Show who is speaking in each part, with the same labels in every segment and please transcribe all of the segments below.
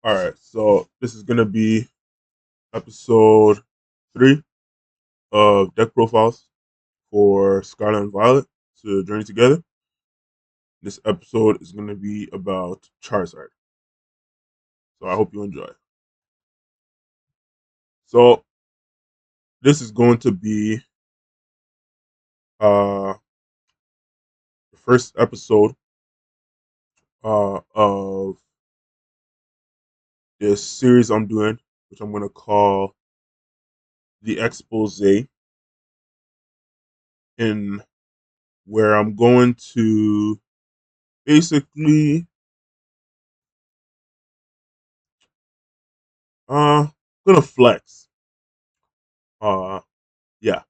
Speaker 1: All right, so this is gonna be episode 3 of deck profiles for Scarlet and Violet to journey together. This episode is gonna be about Charizard, so I hope you enjoy. So this is going to be uh the first episode of this series I'm doing, which I'm gonna call the Expose, in where I'm going to basically gonna flex. Uh yeah.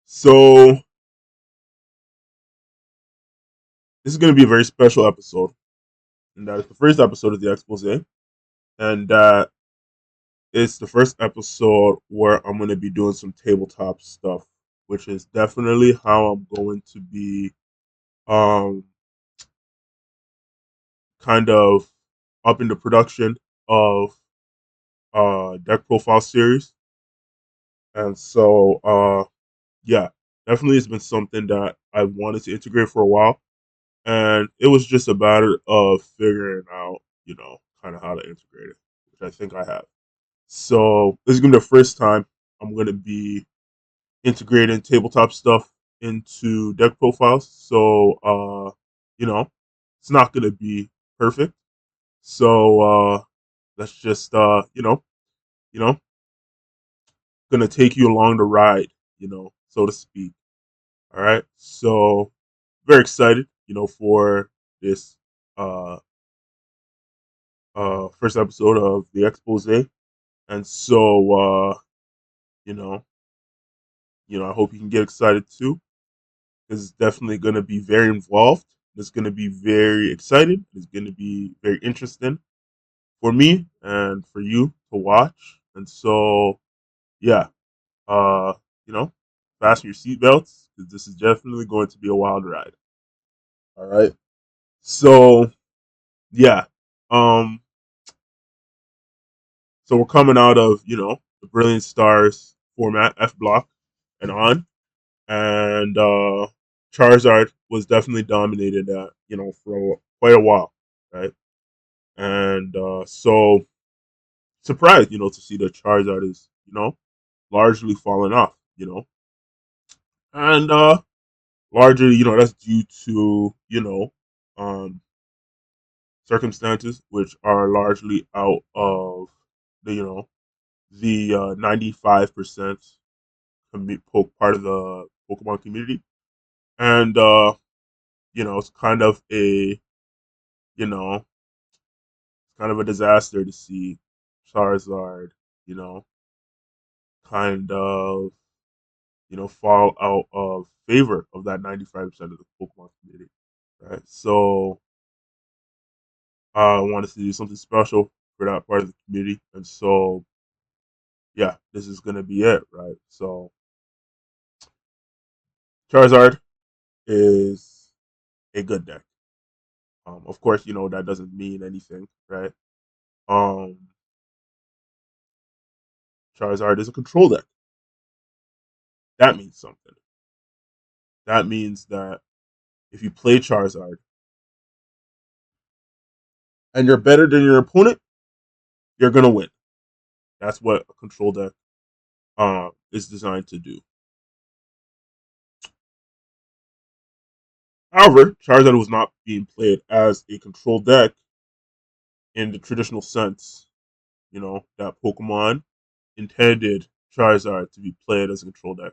Speaker 1: So this is going to be a very special episode, and that is the first episode of the expose, and that it's the first episode where I'm going to be doing some tabletop stuff, which is definitely how I'm going to be um kind of up in the production of deck profile series. And so yeah, definitely it's been something that I wanted to integrate for a while, and it was just a matter of figuring out, kind of how to integrate it, which I think I have. So this is gonna be the first time I'm gonna be integrating tabletop stuff into deck profiles. So you know, it's not gonna be perfect. So let's just you know, gonna take you along the ride, so to speak. All right. So very excited, for this uh first episode of the expose. And so you know, I hope you can get excited too. Is definitely going to be very involved. It's going to be very exciting. It's going to be very interesting for me and for you to watch. And so, yeah, uh, you know, fasten your seatbelts because this is definitely going to be a wild ride. All right. So, yeah, um, so we're coming out of the Brilliant Stars format, F block, and on, and Charizard was definitely dominated that for quite a while, right? And so surprised, to see that Charizard is largely falling off, and largely that's due to um, circumstances which are largely out of the 95% part of the Pokemon community, and it's kind of a you know kind of a disaster to see Charizard, you know, kind of, fall out of favor of that 95% of the Pokemon community, right? So I wanted to do something special for that part of the community, and so yeah, this is gonna be it, right? So Charizard is a good deck. Of course, that doesn't mean anything, right? Um, Charizard is a control deck. That means something. That means that if you play Charizard and you're better than your opponent, you're gonna win. That's what a control deck is designed to do. However, Charizard was not being played as a control deck in the traditional sense, that Pokemon intended Charizard to be played as a control deck.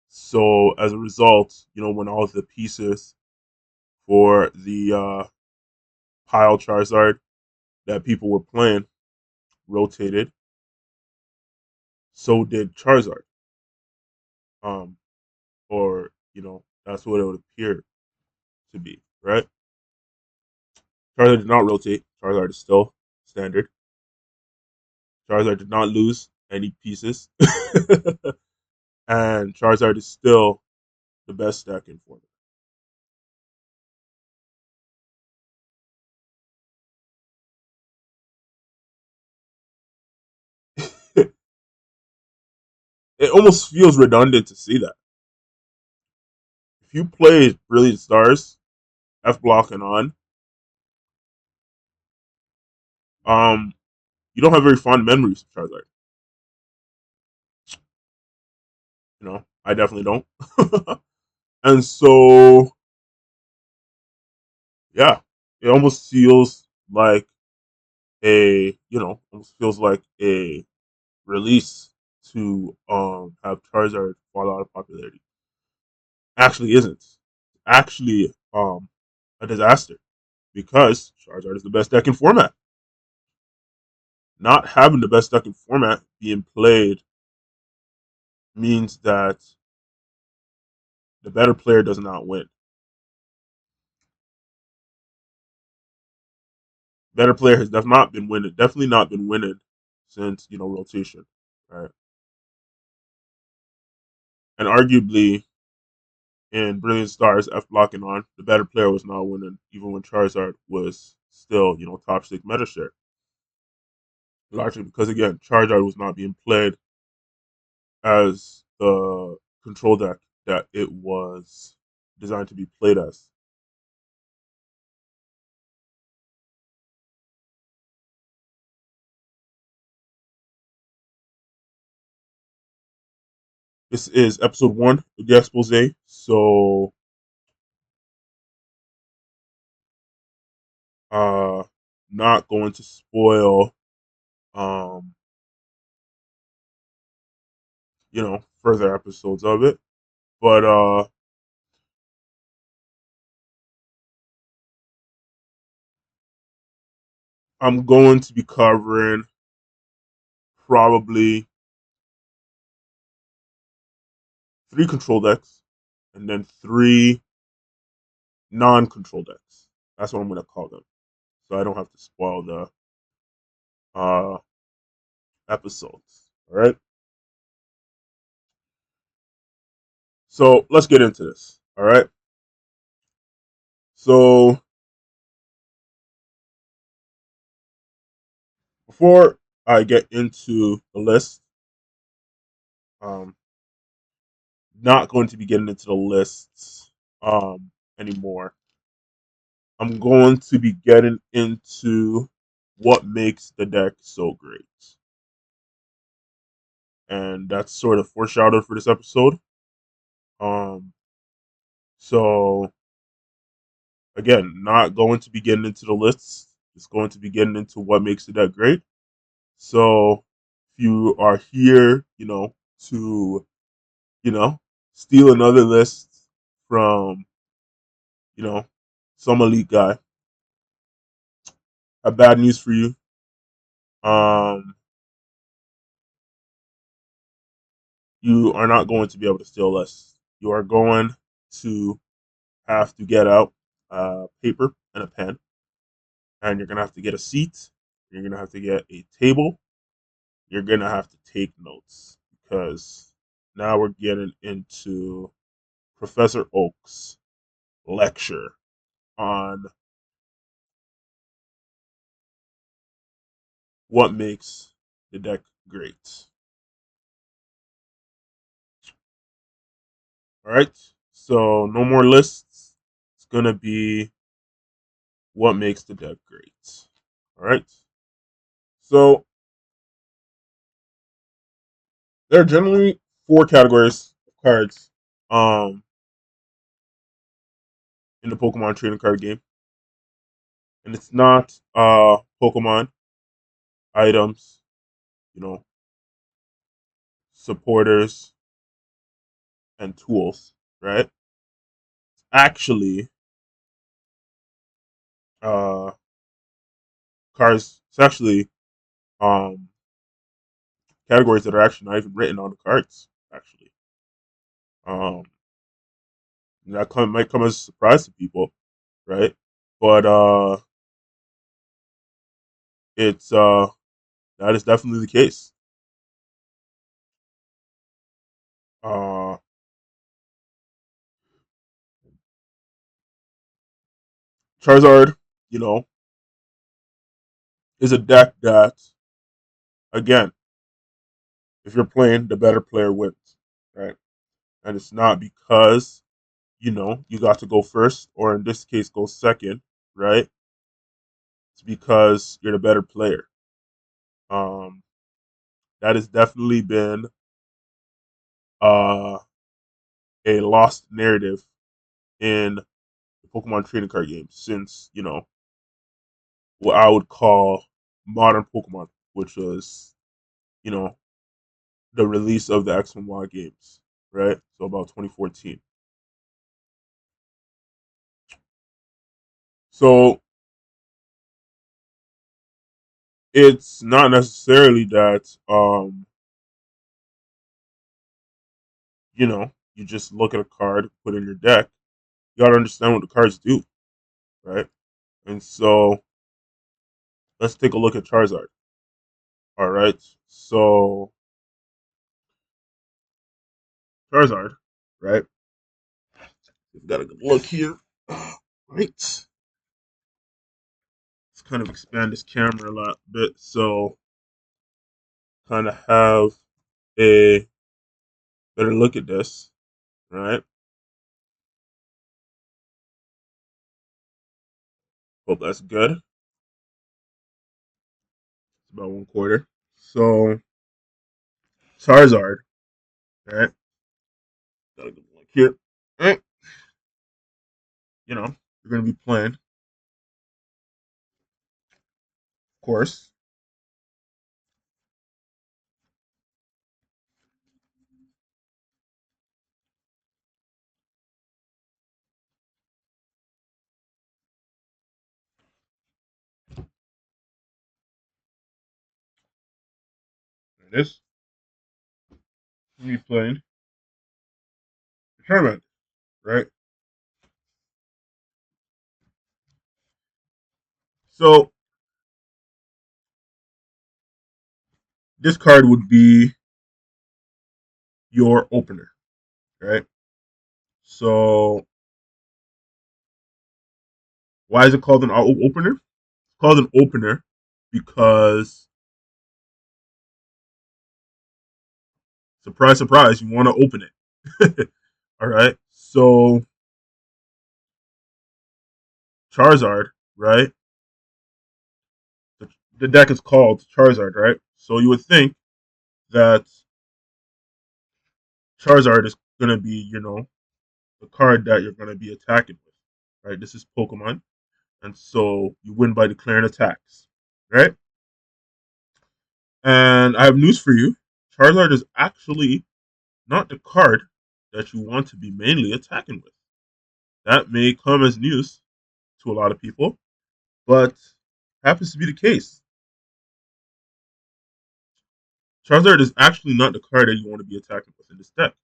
Speaker 1: So as a result, when all of the pieces for the pile Charizard that people were playing rotated, so did Charizard. Um, or that's what it would appear to be, right? Charizard did not rotate. Charizard is still standard. Charizard did not lose any pieces, and Charizard is still the best deck in format. it almost feels redundant to see that. If you play Brilliant Stars, F block and on, um, you don't have very fond memories of Charizard. I definitely don't. And so, yeah, it almost feels like almost feels like a release to have Charizard fall out of popularity. Actually, isn't. Actually, a disaster because Charizard is the best deck in format. Not having the best deck in format being played means that the better player does not win. Better player has definitely not been winning since rotation, right? And arguably in Brilliant Stars, F blocking on, the better player was not winning, even when Charizard was still top six meta share. Largely because again, Charizard was not being played as the control deck that it was designed to be played as. This is episode 1 of the expose. So uh not going to spoil um further episodes of it. But I'm going to be covering probably 3 control decks and then 3 non-control decks. That's what I'm going to call them. So I don't have to spoil the uh episodes. All right. So let's get into this. All right. So before I get into the list, um, not going to be getting into the lists anymore. I'm going to be getting into what makes the deck so great. And that's sort of foreshadowed for this episode. Um, so again, not going to be getting into the lists. Just going to be getting into what makes the deck great. So if you are here, to, you know, steal another list from, you know, some elite guy, I have bad news for you. Um, you are not going to be able to steal lists. You are going to have to get out paper and a pen, and you're gonna have to get a seat. You're gonna have to get a table. You're gonna have to take notes because now we're getting into Professor Oak's lecture on what makes the deck great. All right. So no more lists. It's gonna be what makes the deck great. All right. So there are generally 4 categories of cards in the Pokemon trading card game. And it's not Pokemon items, you know, supporters and tools, right? Actually uh cards it's actually um categories that are actually not even written on the cards, actually. Um might come as a surprise to people, right? But it's that is definitely the case. Uh Charizard, you know, is a deck that again, if you're playing, the better player wins, right? And it's not because you got to go first, or in this case, go second, right? It's because you're the better player. Um, that has definitely been uh, a lost narrative in the Pokemon trading card games since what I would call modern Pokemon, which was you know the release of the X and Y games, right? So about 2014. So it's not necessarily that you just look at a card, put in your deck. You gotta understand what the cards do, right? And so let's take a look at Charizard. All right. So Charizard, right? We've got a good look here. Right. Let's kind of expand this camera a lot bit so kind of have a better look at this, right? Hope that's good. It's about 1/4. So Charizard, right? Got a good look here. Right. You're gonna be playing, of course. There it is. You're gonna be playing the tournament, right? So this card would be your opener, right? So why is it called an opener? It's called an opener because surprise, surprise, you want to open it. All right. So Charizard, right? The deck is called Charizard, right? So you would think that Charizard is gonna be, the card that you're gonna be attacking with, right? This is Pokemon, and so you win by declaring attacks, right? And I have news for you: Charizard is actually not the card that you want to be mainly attacking with. That may come as news to a lot of people, but happens to be the case. Charizard is actually not the card that you want to be attacking with in this deck.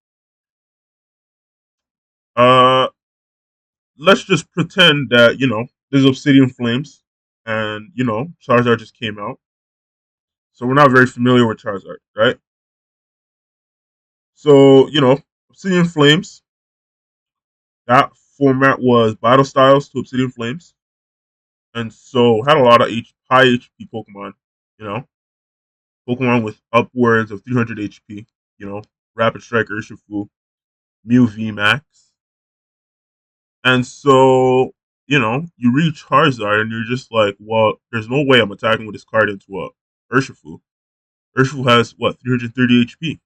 Speaker 1: Uh, let's just pretend that there's Obsidian Flames, and Charizard just came out, so we're not very familiar with Charizard, right? So Obsidian Flames. That format was Battle Styles to Obsidian Flames, and so had a lot of high HP Pokemon. You know, Pokemon with upwards of 300 HP. Rapid Strike Urshifu, Mew VMAX. And so, you reach Charizard and you're just like, well, there's no way I'm attacking with this card into a Urshifu. Urshifu has, what, 330 HP?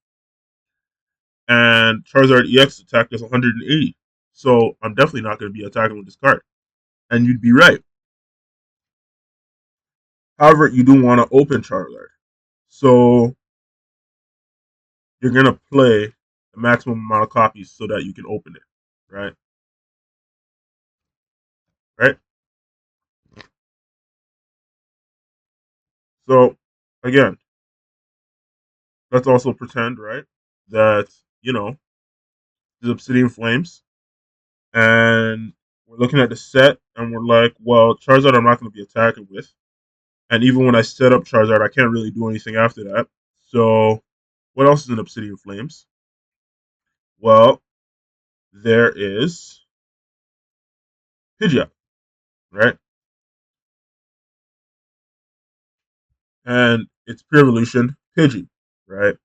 Speaker 1: And Charizard EX attack does 180. So I'm definitely not going to be attacking with this card. And you'd be right. However, you do want to open Charizard. So you're going to play the maximum amount of copies so that you can open it. Right? Right? So, again, let's also pretend, right, that, there's Obsidian Flames, and we're looking at the set, and we're like, well, Charizard I'm not going to be attacking with. And even when I set up Charizard, I can't really do anything after that. So, what else is in Obsidian Flames? Well, there is Pidgeot, right? And it's Pure Evolution Pidgey, right?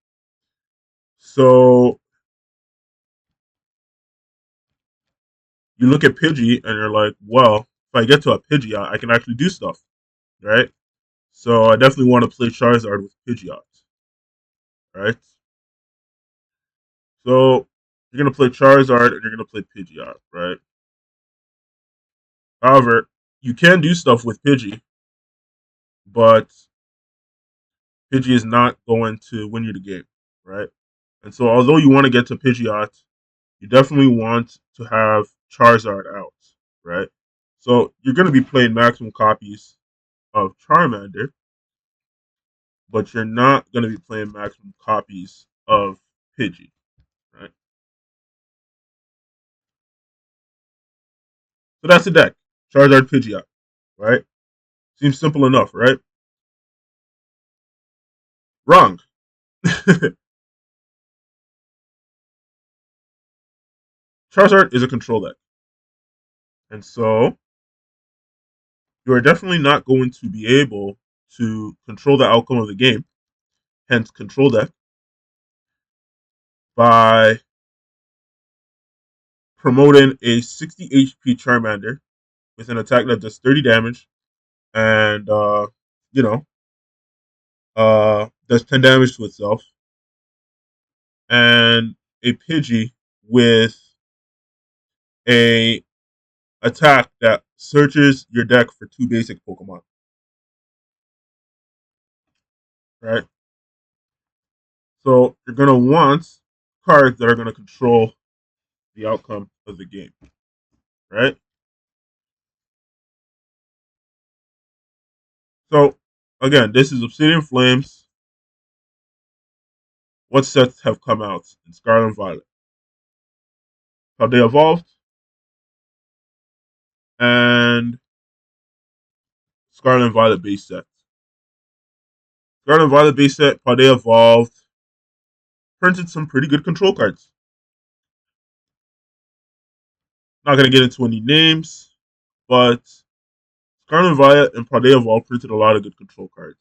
Speaker 1: So you look at Pidgey and you're like, well, if I get to a Pidgeot, I can actually do stuff, right? So I definitely want to play Charizard with Pidgeot, right? So you're gonna play Charizard and you're gonna play Pidgeot, right? However, you can do stuff with Pidgey, but Pidgey is not going to win you the game, right? And so although you want to get to Pidgeot, you definitely want to have Charizard out, right? So you're going to be playing maximum copies of Charmander, but you're not going to be playing maximum copies of Pidgey, right? So that's the deck. Charizard Pidgeot, right? Seems simple enough, right? Wrong. Charizard is a control deck. And so you are definitely not going to be able to control the outcome of the game, hence control deck, by promoting a 60 HP Charmander with an attack that does 30 damage and you know does 10 damage to itself, and a Pidgey with a attack that searches your deck for two basic Pokemon. Right, so you're gonna want cards that are gonna control the outcome of the game. Right, so again, this is Obsidian Flames. What sets have come out in Scarlet and Violet? How they evolved and Scarlet and Violet base set. Scarlet and Violet base set, how they evolved, printed some pretty good control cards. Not gonna get into any names, but Scarlet and Violet and Paldea Evolved printed a lot of good control cards.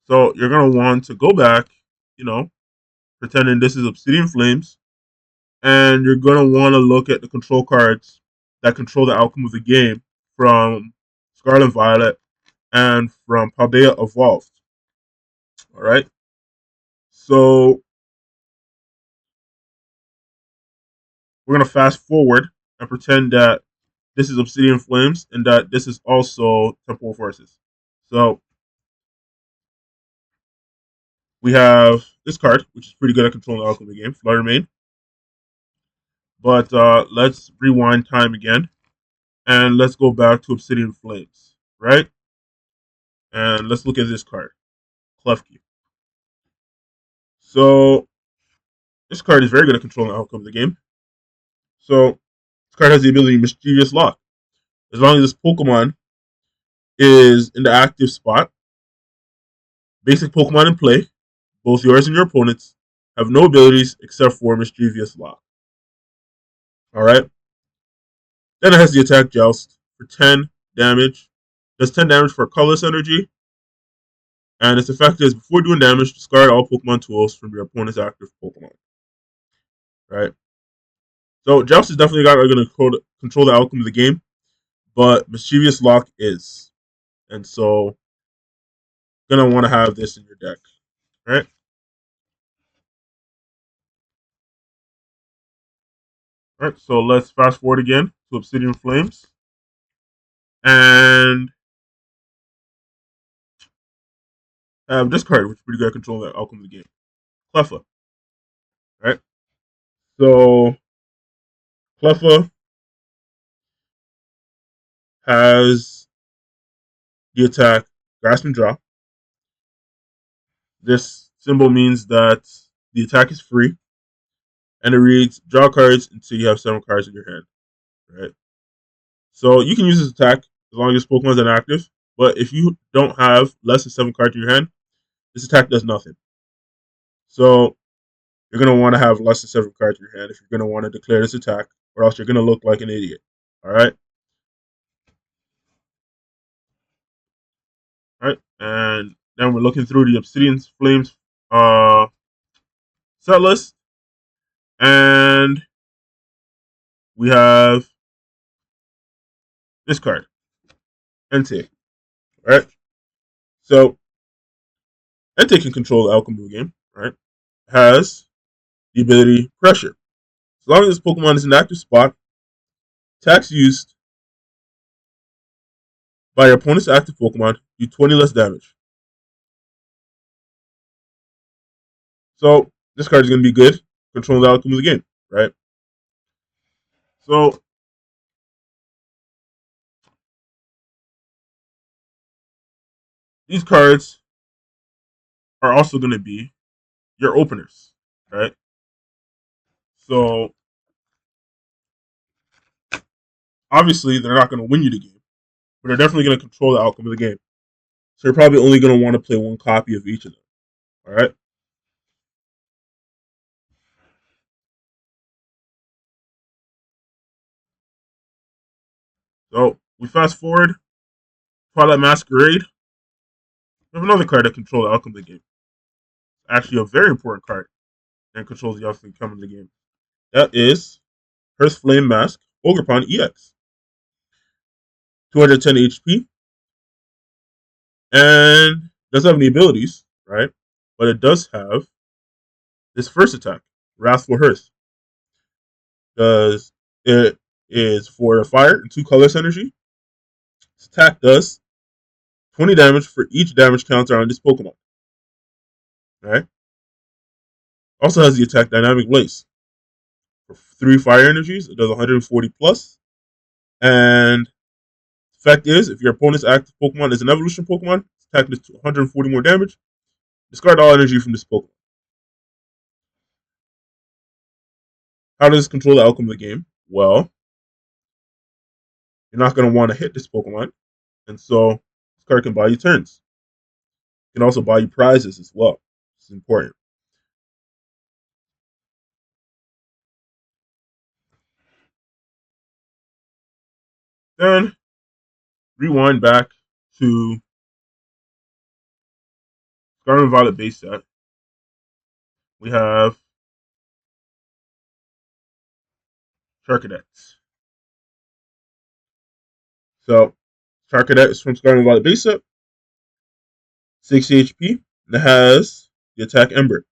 Speaker 1: So you're gonna want to go back, you know, pretending this is Obsidian Flames, and you're gonna want to look at the control cards that control the outcome of the game from Scarlet and Violet and from Paldea Evolved. All right. So we're gonna fast forward and pretend that this is Obsidian Flames and that this is also Temporal Forces. So we have this card, which is pretty good at controlling the outcome of the game, Flutter Mane. But let's rewind time again and let's go back to Obsidian Flames, right? And let's look at this card, Klefki. So this card is very good at controlling the outcome of the game. So this card has the ability Mischievous Lock. As long as this Pokemon is in the active spot, basic Pokemon in play, both yours and your opponent's, have no abilities except for Mischievous Lock. All right. Then it has the attack Joust for 10 damage. Does 10 damage for colorless energy. And its effect is before doing damage, discard all Pokemon tools from your opponent's active Pokemon. Right. So Joust is definitely not going to control the outcome of the game, but Mischievous Lock is. And so gonna want to have this in your deck. Right? Alright, so let's fast forward again to Obsidian Flames. And have this card, which is pretty good at controlling the outcome of the game. Cleffa. Right? So Cleffa has the attack Grasp and Draw. This symbol means that the attack is free, and it reads draw cards until you have 7 cards in your hand. Right? So you can use this attack as long as Pokemon is inactive, but if you don't have less than 7 cards in your hand, this attack does nothing. So you're going to want to have less than 7 cards in your hand if you're going to want to declare this attack, or else you're going to look like an idiot. All right? All right? And then we're looking through the Obsidian Flames uh, set list, and we have this card, Entei. Right? So Entei can control the outcome of the game. Right? Has the ability Pressure. As long as this Pokemon is in an active spot, attacks used by your opponent's active Pokemon do 20 less damage. So this card is going to be good controlling the outcome of the game, right? So these cards are also going to be your openers, right? So obviously they're not going to win you the game, but they're definitely going to control the outcome of the game. So you're probably only going to want to play one copy of each of them. All right. So we fast forward. Twilight Masquerade. We have another card that controls the outcome of the game. Actually, a very important card and controls the outcome of the game. That is Hearth Flame Mask Ogerpon EX. 210 HP. And doesn't have any abilities, right? But it does have this first attack, Wrathful Hearth. Does it is for fire and 2 colorless energy. This attack does 20 damage for each damage counter on this Pokemon. Right? Also has the attack Dynamic Blaze. For 3 fire energies, it does 140 plus. And the fact is, if your opponent's active Pokemon is an evolution Pokemon, its attack does 140 more damage. Discard all energy from this Pokemon. How does this control the outcome of the game? Well, you're not going to want to hit this Pokemon, and so this card can buy you turns. It can also buy you prizes as well. It's important. Then rewind back to Scarlet and Violet base set. We have Charcadet. So Charcadet is from Scarlet and Violet base set, 60 HP, and it has the attack Ember.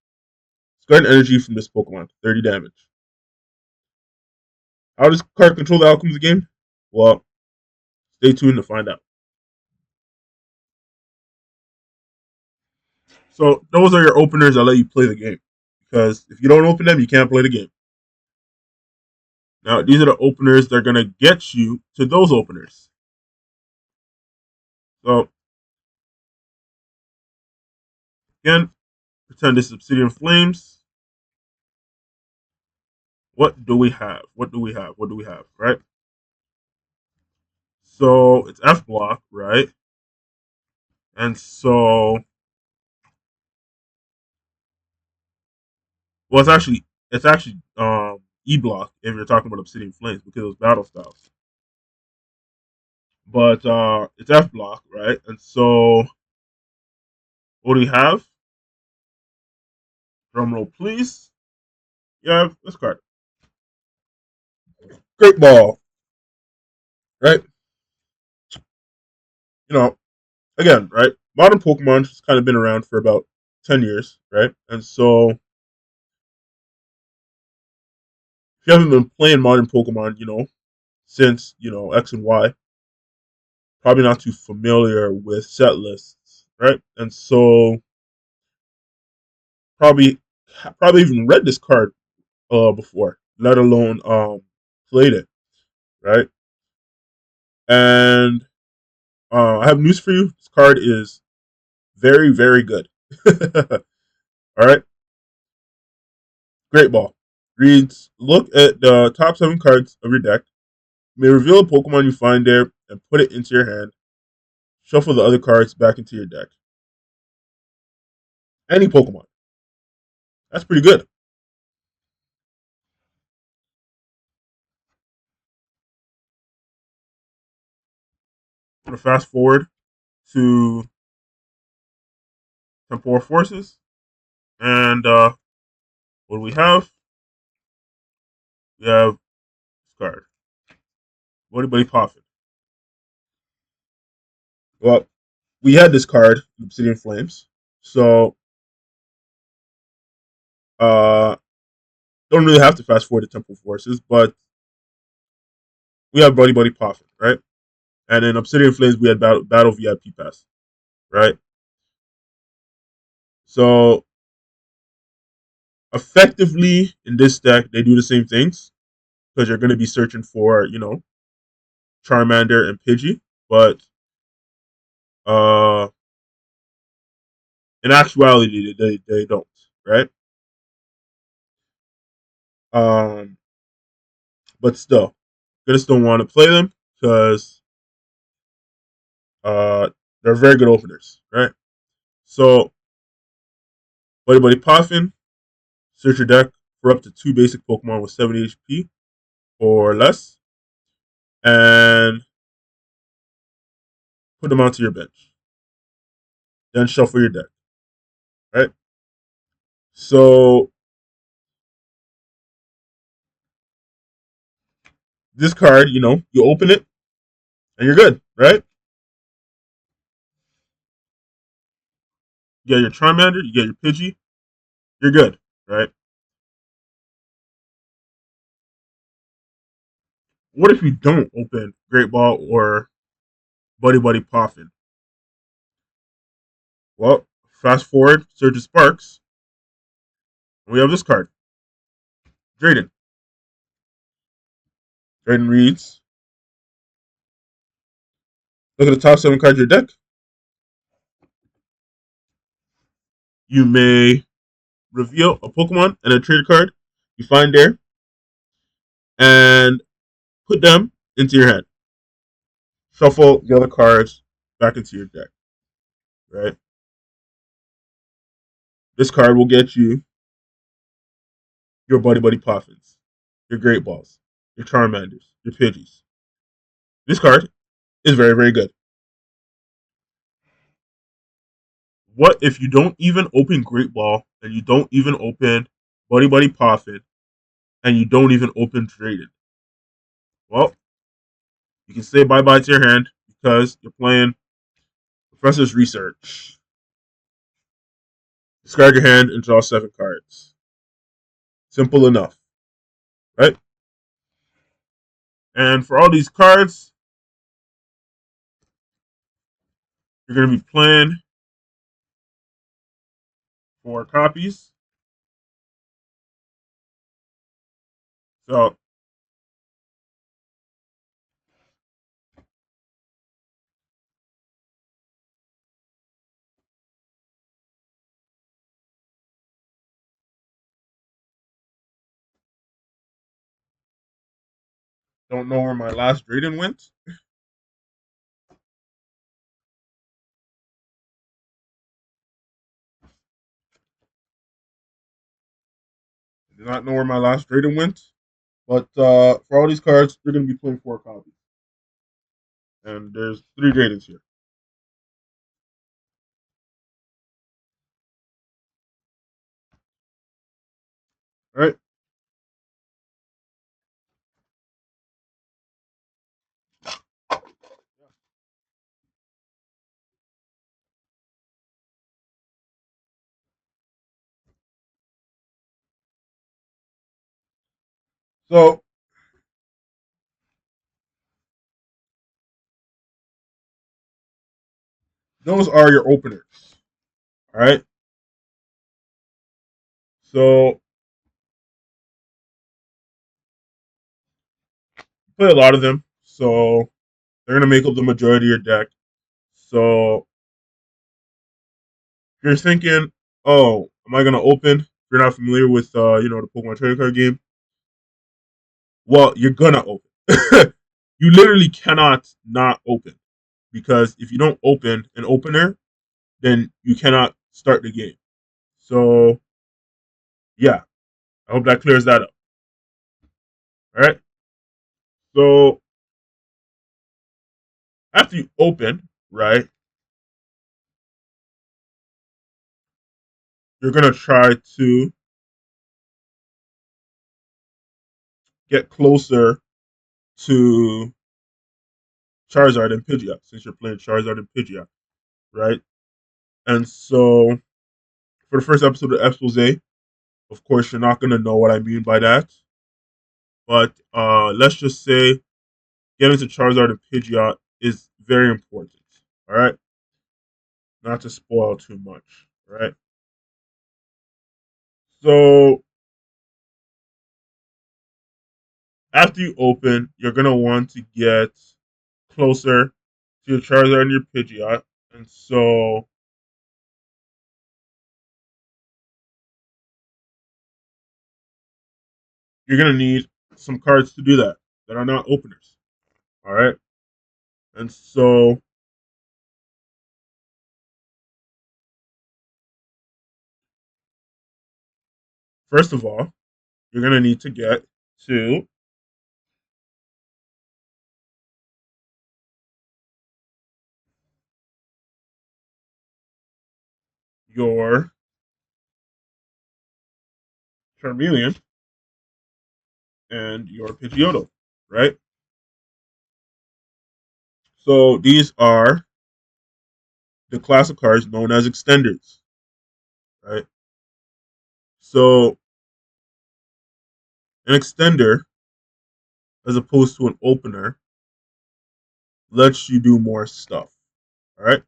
Speaker 1: Discard energy from this Pokemon, 30 damage. How does card control the outcome of the game? Well, stay tuned to find out. So those are your openers that let you play the game. Because if you don't open them, you can't play the game. Now, these are the openers that are going to get you to those openers. So, again, pretend this is Obsidian Flames. What do we have? What do we have? What do we have? Right? So, it's F block, right? And so, well, it's actually E block if you're talking about Obsidian Flames because it was battle styles. But it's F block, right? And so, what do we have? Drum roll, please. You have this card. Great ball, right? You know, again, right? Modern Pokemon has kind of been around for about 10 years, right? And so, if you haven't been playing modern Pokemon, since, X and Y, probably not too familiar with set lists, right? And so, probably probably even read this card before, let alone played it, right? And I have news for you. This card is very, very good. All right, great ball. Reads: Look at the top 7 cards of your deck. You may reveal a Pokemon you find there and put it into your hand. Shuffle the other cards back into your deck. Any Pokemon. That's pretty good. I'm gonna fast forward to Temporal Forces, And what do we have? We have this card. Buddy Poffin. Well, we had this card, Obsidian Flames. So uh don't really have to fast forward to Temple Forces, but we have Buddy Poffin, right? And in Obsidian Flames we had Battle VIP Pass, right? So effectively in this deck they do the same things because you're going to be searching for Charmander and Pidgey, but uh in actuality they don't, right? Um, but still, gonna still want to play them because uh they're very good openers, right? So Buddy Poffin, search your deck for up to 2 basic Pokemon with 70 HP or less, and put them onto your bench. Then shuffle your deck, right? So this card, you open it and you're good, right? You get your Charmander, you get your Pidgey, you're good, right? What if you don't open Great Ball or Buddy Poffin? Well, fast forward, Surge of Sparks, and we have this card, Drayden. Drayden reads, look at the top 7 cards of your deck. You may reveal a Pokemon and a trader card you find there and put them into your hand. Shuffle the other cards back into your deck, right? This card will get you your Buddy Poffins, your Great Balls, your Charmanders, your Pidgeys. This card is very, very good. What if you don't even open Great Ball and you don't even open Buddy Poffin and you don't even open Drayden? Well, you can say bye bye to your hand because you're playing Professor's Research. Discard your hand and draw 7 cards. Simple enough, right? And for all these cards, you're going to be playing 4 copies. So don't know where my last Drayden went. Do not know where my last Drayden went. But for all these cards, you're going to be playing 4 copies. And there's 3 Draydens here. All right? So those are your openers. All right? So play a lot of them. So they're going to make up the majority of your deck. So if you're thinking, oh, am I going to open? If you're not familiar with, the Pokemon trading card game, well, you're going to open. You literally cannot not open because if you don't open an opener, then you cannot start the game. So, yeah, I hope that clears that up. All right. So, after you open, right, you're gonna try to get closer to Charizard and Pidgeot since you're playing Charizard and Pidgeot, right? And so for the first episode of Expose, of course, you're not gonna know what I mean by that, but let's just say getting to Charizard and Pidgeot is very important. All right, not to spoil too much. All right, so after you open, you're gonna want to get closer to your Charizard and your Pidgeot, and so you're gonna need some cards to do that that are not openers. All right, and so first of all, you're gonna need to get to your Charmeleon and your Pidgeotto, right? So these are the class of cards known as extenders, right? So an extender, as opposed to an opener, lets you do more stuff, all right?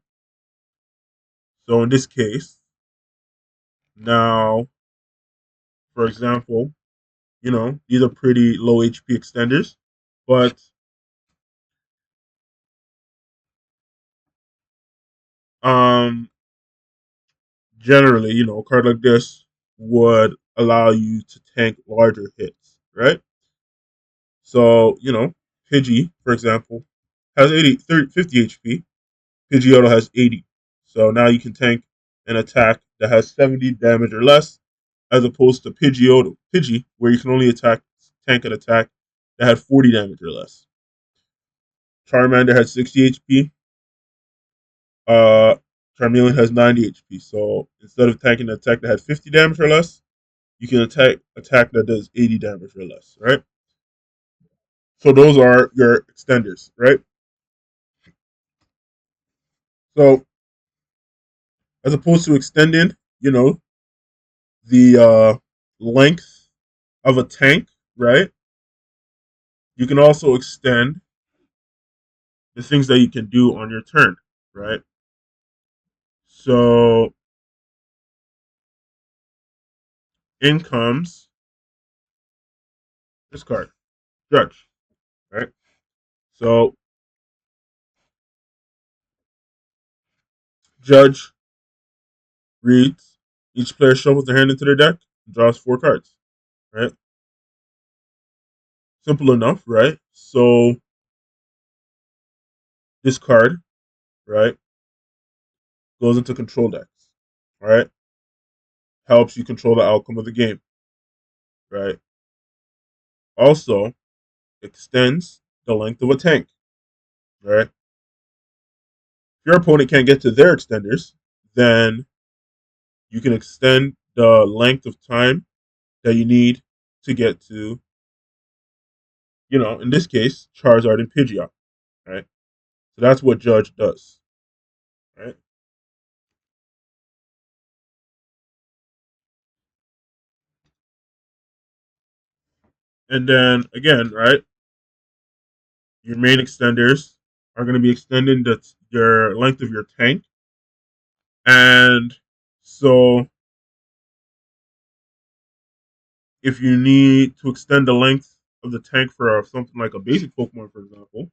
Speaker 1: So in this case, now, for example, these are pretty low HP extenders, but um, generally, a card like this would allow you to tank larger hits, right? So, Pidgey, for example, has 50 HP. Pidgeotto has 80. So now you can tank an attack that has 70 damage or less, as opposed to Pidgey, where you can only tank an attack that had 40 damage or less. Charmander has 60 HP. Uh, Charmeleon has 90 HP. So instead of tanking an attack that had 50 damage or less, you can attack that does 80 damage or less, right? So those are your extenders, right? So as opposed to extending, the length of a tank, right? You can also extend the things that you can do on your turn, right? So in comes this card, Judge, right? So Judge reads each player shuffles their hand into their deck and draws 4 cards, right? Simple enough, right? So this card, right, goes into control decks, right? Helps you control the outcome of the game, right? Also extends the length of a tank, right? If your opponent can't get to their extenders, then you can extend the length of time that you need to get to, in this case, Charizard and Pidgeot, right? So that's what Judge does, right? And then again, right, your main extenders are going to be extending your length of your tank, and so if you need to extend the length of the tank for something like a basic Pokemon, for example,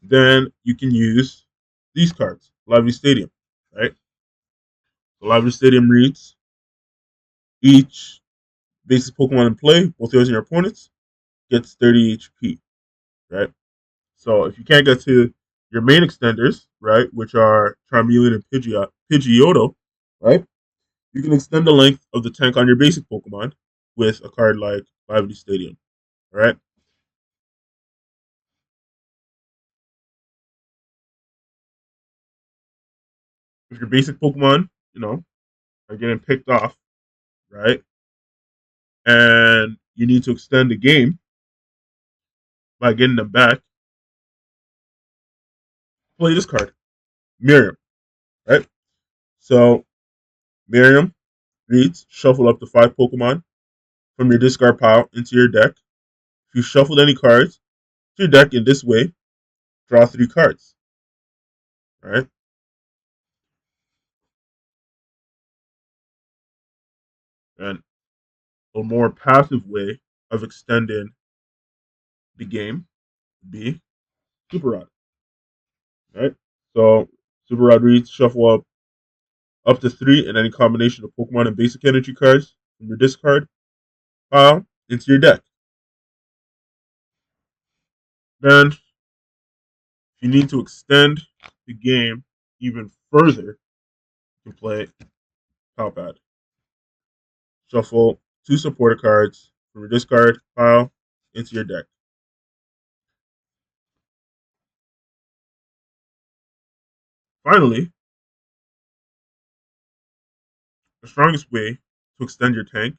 Speaker 1: then you can use these cards, Lively Stadium, right? So Lively Stadium reads each basic Pokemon in play, both yours and your opponent's, gets 30 HP, right? So if you can't get to your main extenders, right, which are Charmeleon and Pidgeotto, right, you can extend the length of the tank on your basic Pokemon with a card like Lively Stadium, right? If your basic Pokemon, are getting picked off, right? And you need to extend the game by getting them back. Play this card, Miriam, right? So Miriam reads: shuffle up to 5 Pokemon from your discard pile into your deck. If you shuffled any cards to your deck in this way, draw 3 cards. Right? And a more passive way of extending the game would be Super Rod. Right? So Super Rod reads: shuffle up to 3 in any combination of Pokemon and basic energy cards from your discard pile into your deck. Then, if you need to extend the game even further, you can play Top Ad. Shuffle 2 supporter cards from your discard pile into your deck. Finally, the strongest way to extend your tank: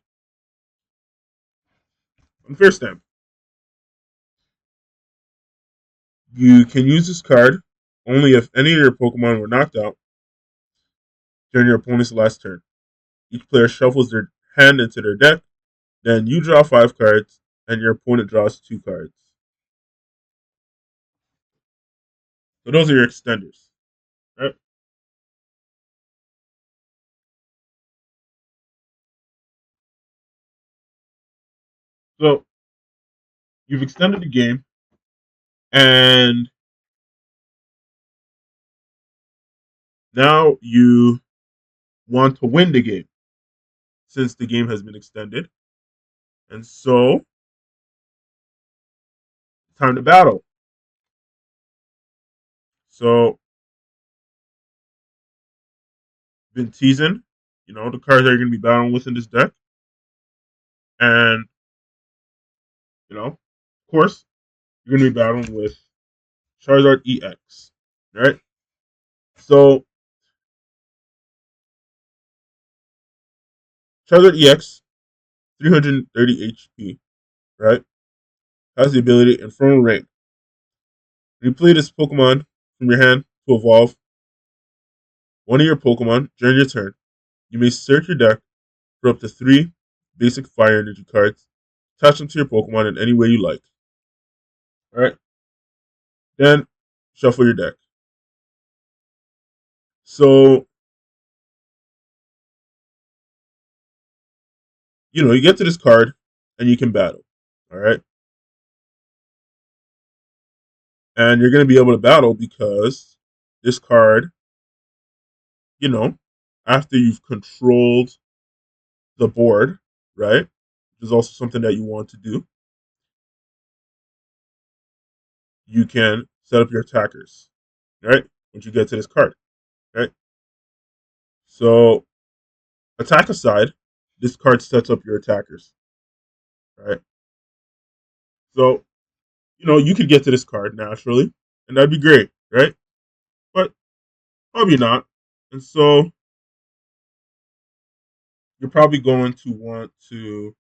Speaker 1: Unfair Stamp. You can use this card only if any of your Pokemon were knocked out during your opponent's last turn. Each player shuffles their hand into their deck, then you draw 5 cards, and your opponent draws 2 cards. So those are your extenders. Right? So you've extended the game, and now you want to win the game since the game has been extended. And so, time to battle. So, been teasing, the cards that you're going to be battling with in this deck. And, of course, you're going to be battling with Charizard EX. Right? So, Charizard EX, 330 HP, right? Has the ability Infernal Rain. When you play this Pokemon from your hand to evolve one of your Pokemon during your turn, you may search your deck for up to 3 basic fire energy cards. Attach them to your Pokemon in any way you like. Alright? Then shuffle your deck. So, you get to this card and you can battle. Alright? And you're gonna be able to battle because this card, you know, after you've controlled the board, right? Which is also something that you want to do, you can set up your attackers. Right? Once you get to this card. Right? So attack aside, this card sets up your attackers. Right? So, you could get to this card naturally, and that'd be great, right? But probably not. And so you're probably going to want to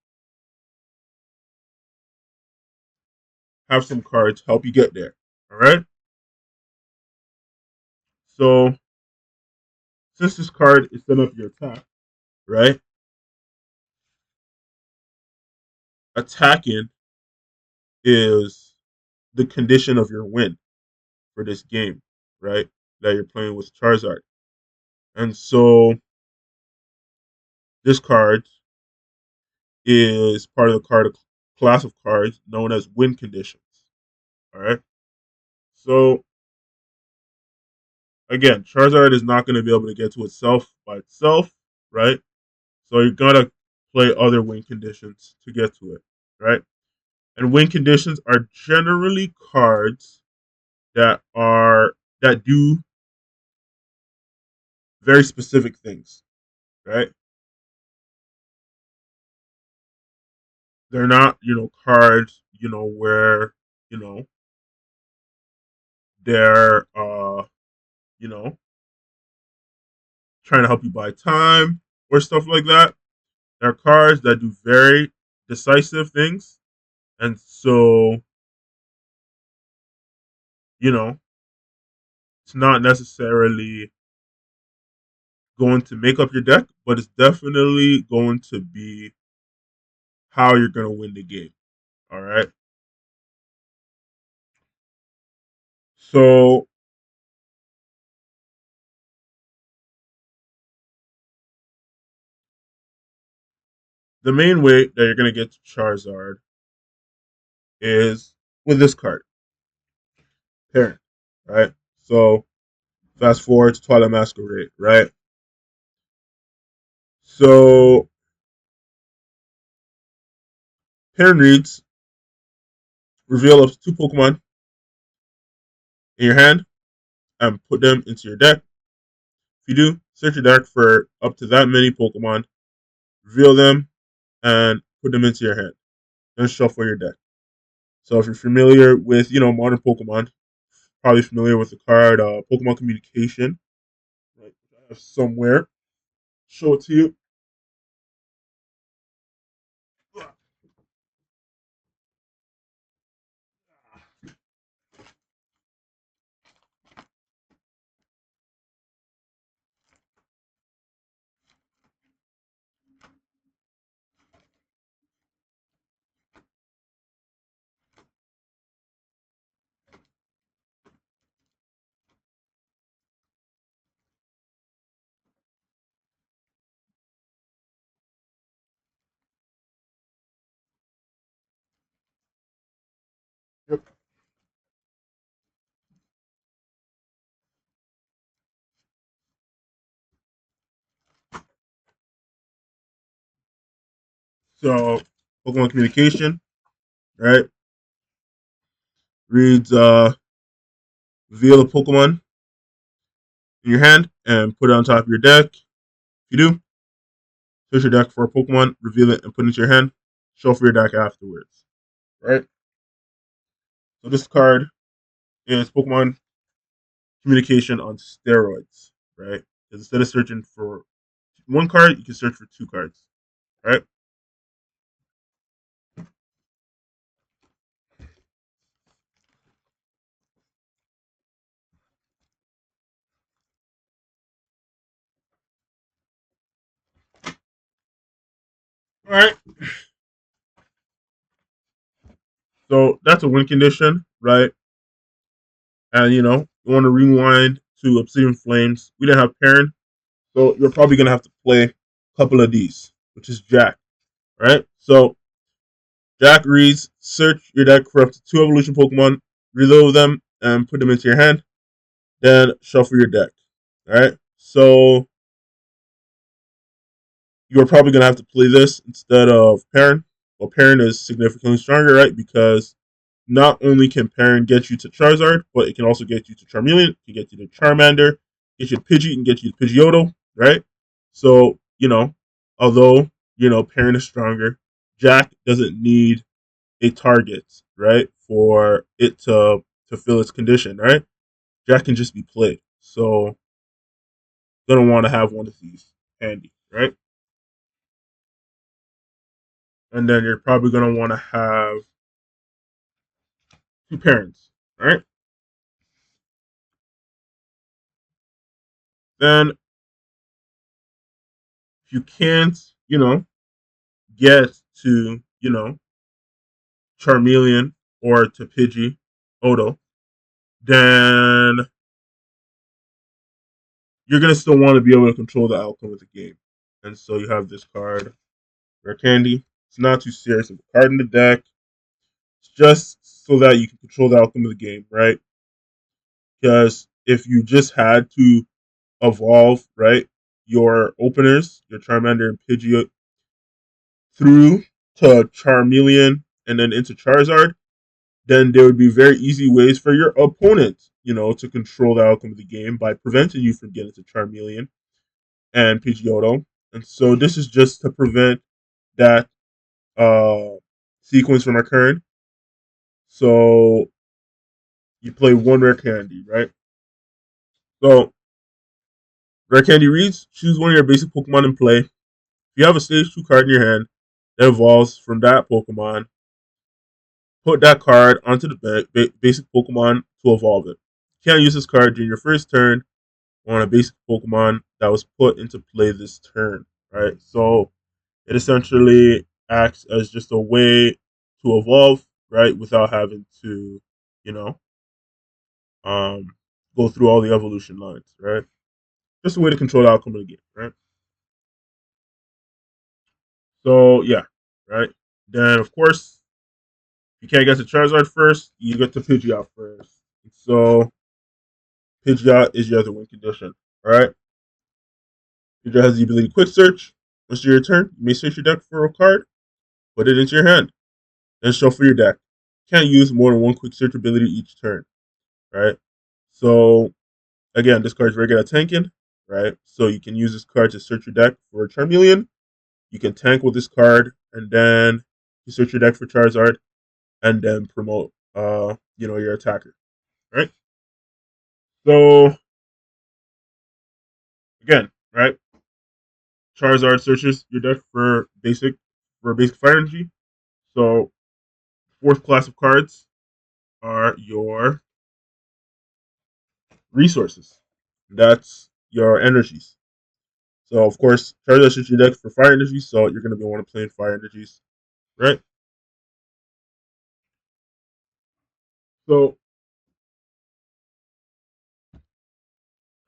Speaker 1: have some cards help you get there. All right? So since this card is set up your attack, right? Attacking is the condition of your win for this game, right? That you're playing with Charizard. And so this card is part of the card class of cards known as win conditions. All right. So again, Charizard is not going to be able to get to itself by itself, right? So you're gonna play other win conditions to get to it, right? And win conditions are generally cards that do very specific things, right? They're not, cards, where, you know, they're you know, trying to help you buy time. or stuff like that. They're cards that do very decisive things, and so you know it's not necessarily going to make up your deck, but it's definitely going to be how you're going to win the game. All right. So the main way that you're going to get to Charizard is with this card, Parent. Right. So fast forward to Twilight Masquerade. Right. So Parent reads: reveal up to two Pokemon in your hand and put them into your deck. If you do, search your deck for up to that many Pokemon, reveal them, and put them into your hand. Then shuffle your deck. So if you're familiar with, modern Pokemon, probably familiar with the card Pokemon Communication. Right, I have somewhere. Show it to you. Yep. So Pokemon Communication, right, reads reveal a Pokemon in your hand and put it on top of your deck. If you do, search your deck for a Pokemon, reveal it, and put it into your hand. Shuffle your deck afterwards. Right. So this card is Pokemon Communication on steroids. Right. Because instead of searching for one card, you can search for two cards. Right. All right. So that's a win condition, right? And you want to rewind to Obsidian Flames. We didn't have Perrin, so you're probably gonna have to play a couple of these, which is Jack. Right? So Jack reads: search your deck for up to two evolution Pokemon, reload them, and put them into your hand. Then shuffle your deck. All right. So you're probably gonna have to play this instead of Perrin. Well, Perrin is significantly stronger, right? Because not only can Perrin get you to Charizard, but it can also get you to Charmeleon, it can get you to Charmander, get you to Pidgey, and get you to Pidgeotto, right? So, although, Perrin is stronger, Jack doesn't need a target, right, for it to fill its condition, right? Jack can just be played. So, gonna want to have one of these handy, right? And then you're probably gonna want to have two parents, right? Then if you can't, get to, Charmeleon or to Pidgey Odo, then you're gonna still want to be able to control the outcome of the game. And so you have this card, Rare Candy. It's not too serious of a card in the deck. It's just so that you can control the outcome of the game, right? Because if you just had to evolve, right, your openers, your Charmander and Pidgey through to Charmeleon and then into Charizard, then there would be very easy ways for your opponent, to control the outcome of the game by preventing you from getting to Charmeleon and Pidgeotto. And so this is just to prevent that uh, sequence from occurring. So you play one rare candy, right? So rare candy reads: choose one of your basic Pokemon in play, If you have a stage 2 card in your hand that evolves from that Pokemon, put that card onto the basic Pokemon to evolve it. You can't use this card during your first turn on a basic Pokemon that was put into play this turn, right? So it essentially acts as just a way to evolve, right, without having to, you know, um, go through all the evolution lines, right? Just a way to control the outcome of the game, right? So yeah, right. Then of course you can't get to Charizard first. You get to Pidgeot first. So Pidgeot is your other win condition, all right? Pidgeot has the ability to quick search. Once your turn, you may search your deck for a card, put it into your hand, then shuffle your deck. You can't use more than one quick search ability each turn, right? So again, this card is very good at tanking, right? So you can use this card to search your deck for a Charmeleon. You can tank with this card, and then you search your deck for Charizard, and then promote, your attacker, right? So again, right? Charizard searches your deck for basic fire energy. So fourth class of cards are your resources. That's your energies. So of course, Charizard searches your deck for fire energy, so you're gonna be want to play in fire energies, right? So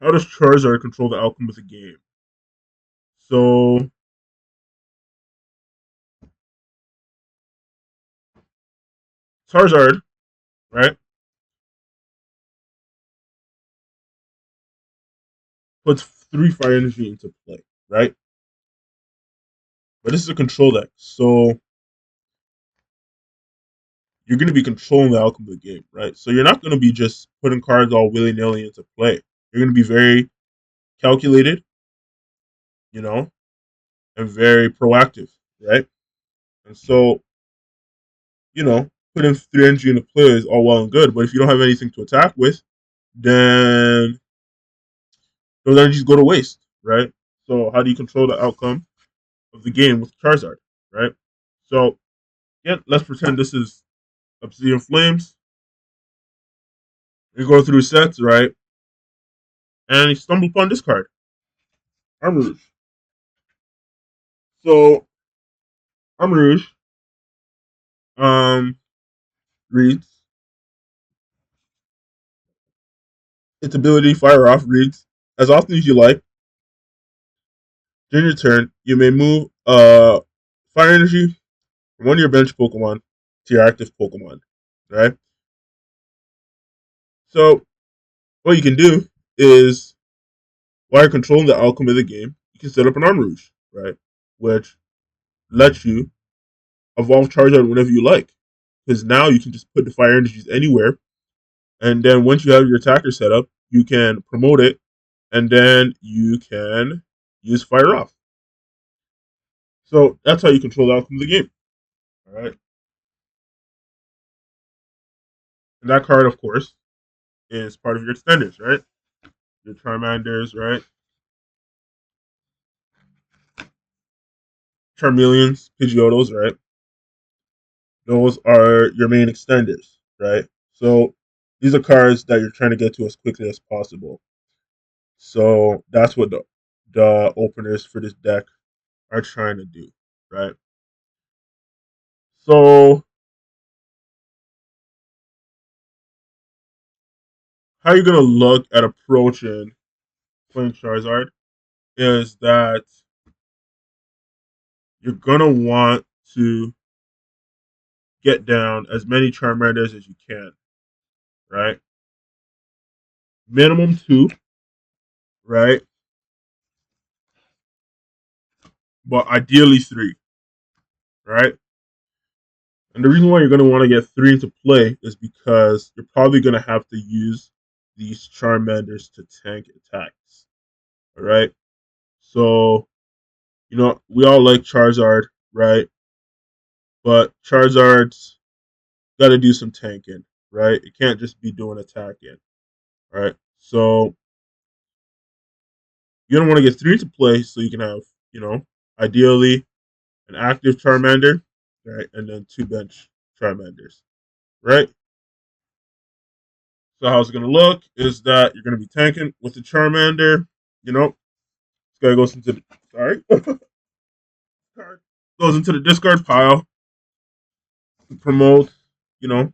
Speaker 1: how does Charizard control the outcome of the game? So Charizard, right, puts three fire energy into play, right? But this is a control deck, so you're going to be controlling the outcome of the game, right? So you're not going to be just putting cards all willy nilly into play. You're going to be very calculated, you know, and very proactive, right? And so, putting three energy into play is all well and good, but if you don't have anything to attack with, then those energies go to waste, right? So how do you control the outcome of the game with Charizard, right? So yeah, let's pretend this is Obsidian Flames. You go through sets, right? And you stumble upon this card, Armor. So Rouge um, reads its ability fire off reads as often as you like during your turn. You may move fire energy from one of your bench Pokemon to your active Pokemon. Right. So what you can do is while you're controlling the outcome of the game, you can set up an Rouge, right, which lets you evolve Charizard whenever you like. Because now you can just put the fire energies anywhere, and then once you have your attacker set up, you can promote it, and then you can use fire off. So that's how you control the outcome of the game. All right. And that card, of course, is part of your extenders, right? Your Charmanders, right? Charmeleons, Pidgeotos, right? Those are your main extenders, right? So these are cards that you're trying to get to as quickly as possible. So that's what the openers for this deck are trying to do, right? So how you're gonna look at approaching playing Charizard is that you're gonna want to get down as many Charmanders as you can, right? Minimum two, right? But ideally three, right? And the reason why you're going to want to get three into play is because you're probably going to have to use these Charmanders to tank attacks, all right? So, we all like Charizard, right? But Charizard's got to do some tanking, right? It can't just be doing attacking, right? So, you don't want to get three into play so you can have, ideally an active Charmander, right, and then 2 bench Charmanders, right? So how it's gonna look is that you're gonna be tanking with the Charmander. You know, this guy goes into the sorry, goes into the discard pile to promote. You know,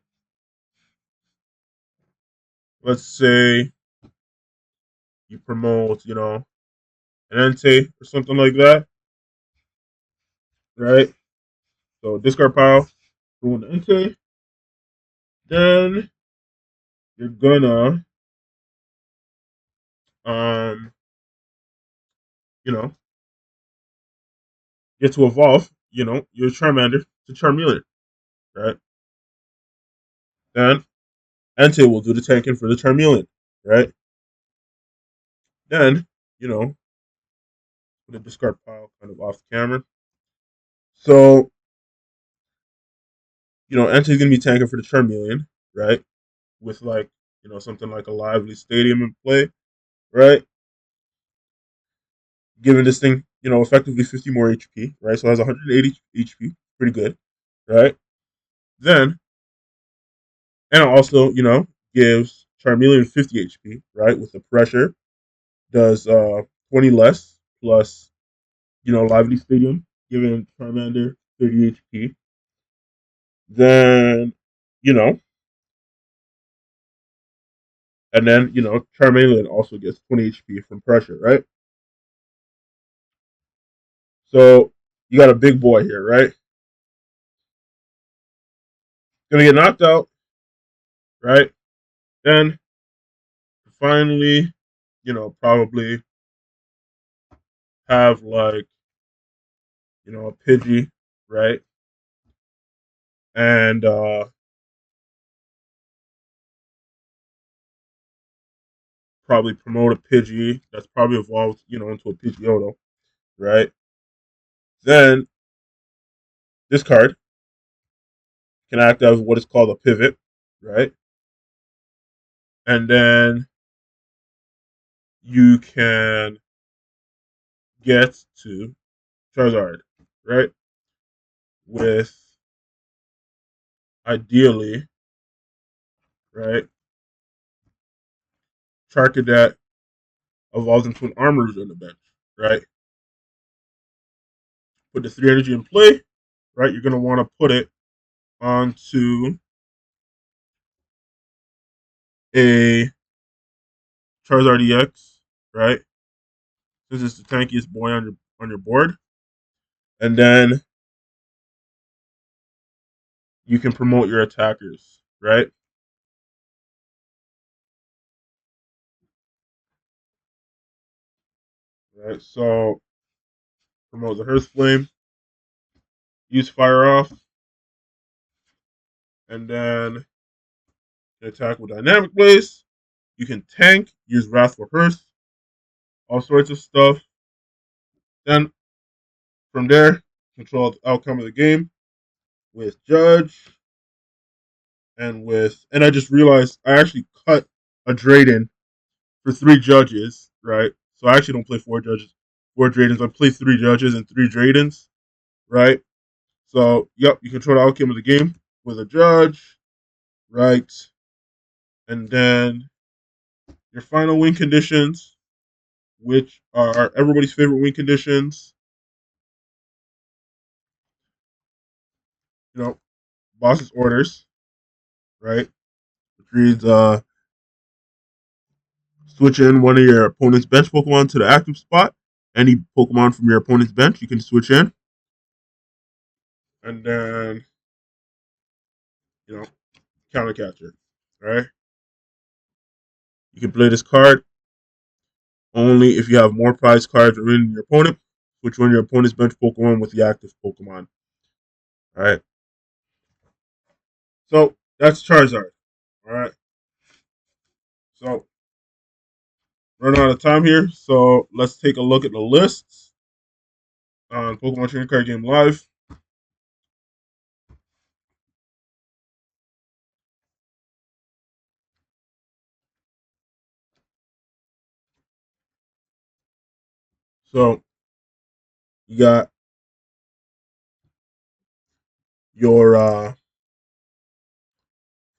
Speaker 1: let's say you promote, an Entei or something like that, right? So discard pile, doing the Entei. Then you're gonna, um, you know, get to evolve, your Charmander to Charmeleon, right? Then Entei will do the tanking for the Charmeleon, right? Then, you know, put the discard pile kind of off the camera. So, Entei's gonna be tanking for the Charmeleon, right? With like, something like a lively stadium in play, right? Giving this thing, effectively 50 more HP, right? So it has 180 HP, pretty good, right? Then, and it also, gives Charmeleon 50 HP, right? With the pressure, does 20 less plus, lively stadium, giving Charmander 30 HP. Then, you know, and then, Charmeleon also gets 20 HP from pressure, right? So you got a big boy here, right? Gonna get knocked out, right? Then finally, probably have like, a Pidgey, right? And probably promote a Pidgey that's probably evolved, into a Pidgeotto, right? Then this card can act as what is called a pivot, right? And then you can get to Charizard, right? With ideally, right, Charcadet evolves into an Armors on the bench, right? Put the 3 energy in play, right? You're gonna want to put it onto a Charizard EX, right? This is the tankiest boy on your board, and then you can promote your attackers, right? Right. So promote the Hearth Flame, use Fire Off, and then attack with Dynamic Blaze. You can tank, use Wrathful Hearth, all sorts of stuff. Then from there, control the outcome of the game with Judge and I just realized I actually cut a Drayden for 3 judges, right? So I actually don't play 4 judges, 4 Draydens. I play 3 judges and 3 Draydens, right? So yep, you control the outcome of the game with a judge, right? And then your final win conditions, which are everybody's favorite win conditions, you know, boss's orders, right? Which reads switch in one of your opponent's bench Pokemon to the active spot. Any Pokemon from your opponent's bench you can switch in. And then, you know, counter catcher. Right? You can play this card only if you have more prize cards than your opponent. Switch one of your opponent's bench Pokemon with the active Pokemon. All right. So that's Charizard. All right. So running out of time here. So let's take a look at the lists on Pokemon Trading Card Game Live. So you got your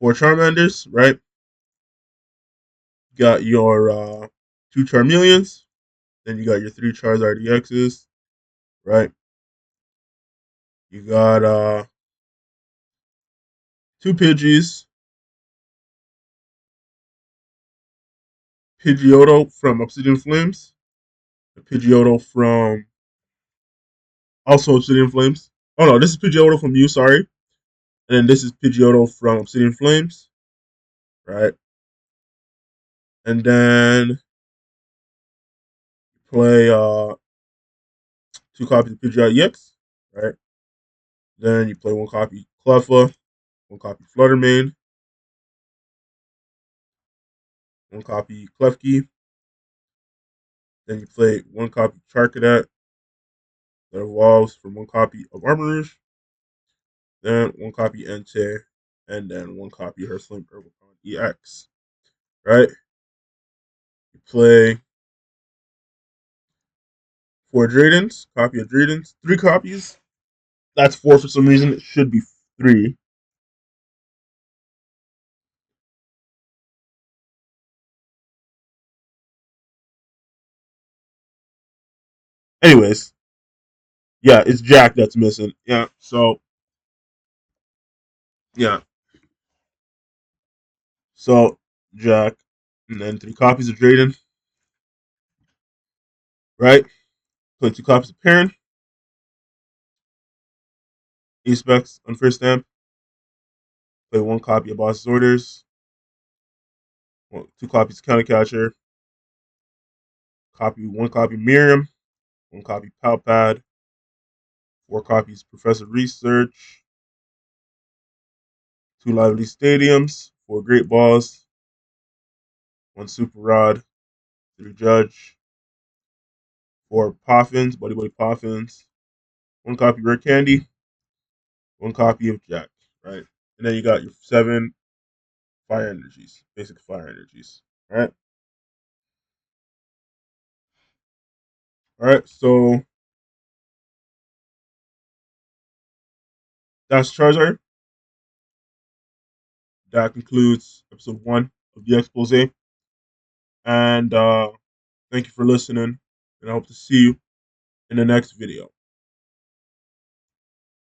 Speaker 1: 4 Charmanders, right? You got your 2 Charmeleons, then you got your 3 Charizard EXs, right? You got 2 Pidgeys, Pidgeotto from Obsidian Flames, a Pidgeotto from also Obsidian Flames. Oh no, this is Pidgeotto from you, sorry. And then this is Pidgeotto from Obsidian Flames, right? And then you play 2 copies of Pidgeot EX, right? Then you play 1 copy Cleffa, 1 copy Fluttermane, 1 copy Klefki. Then you play 1 copy Charcadet that evolves from 1 copy of Armourouge, then 1 copy Entei, and then 1 copy Hurslem Herbicon EX, right? You play 4 Dradens, copy of Dradens, 3 copies. That's 4 for some reason. It should be 3. Anyways, yeah, it's Jack that's missing. Yeah, so yeah, so Jack, and then 3 copies of Drayden, right? Play 2 copies of Perrin, E-Specs on first stamp. Play 1 copy of Boss's Orders, 2 copies of Countercatcher, 1 copy Miriam, 1 copy Palpad, 4 copies Professor Research, 2 Lively Stadiums, 4 Great Balls, 1 Super Rod, 3 Judge, 4 Poffins, Buddy Buddy Poffins, 1 copy Rare Candy, 1 copy of Jack, right? And then you got your 7 Fire Energies, basic Fire Energies, right? All right, so that's Charizard. That concludes episode 1 of the Expose. And thank you for listening, and I hope to see you in the next video.